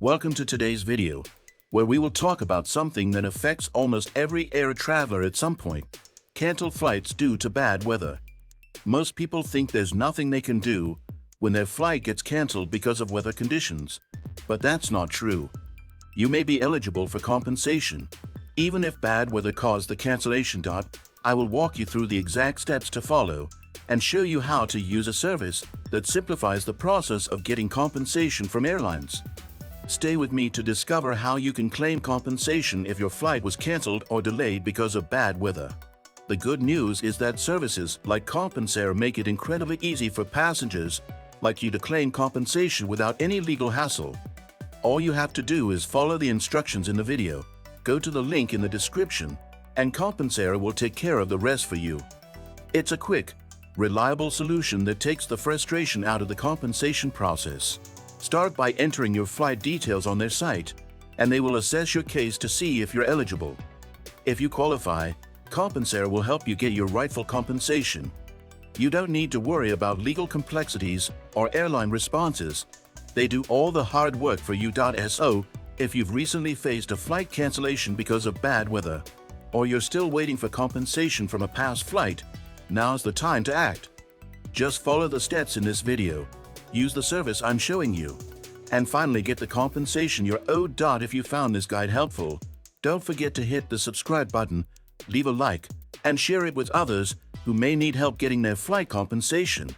Welcome to today's video, where we will talk about something that affects almost every air traveler at some point: canceled flights due to bad weather. Most people think there's nothing they can do when their flight gets canceled because of weather conditions, but that's not true. You may be eligible for compensation, even if bad weather caused the cancellation. I will walk you through the exact steps to follow and show you how to use a service that simplifies the process of getting compensation from airlines. Stay with me to discover how you can claim compensation if your flight was canceled or delayed because of bad weather. The good news is that services like Compensair make it incredibly easy for passengers like you to claim compensation without any legal hassle. All you have to do is follow the instructions in the video, go to the link in the description, and Compensair will take care of the rest for you. It's a quick, reliable solution that takes the frustration out of the compensation process. Start by entering your flight details on their site, and they will assess your case to see if you're eligible. If you qualify, Compensair will help you get your rightful compensation. You don't need to worry about legal complexities or airline responses. They do all the hard work for you. So, if you've recently faced a flight cancellation because of bad weather, or you're still waiting for compensation from a past flight, now's the time to act. Just follow the steps in this video, use the service I'm showing you, and finally get the compensation you're owed. If you found this guide helpful, don't forget to hit the subscribe button, leave a like, and share it with others who may need help getting their flight compensation.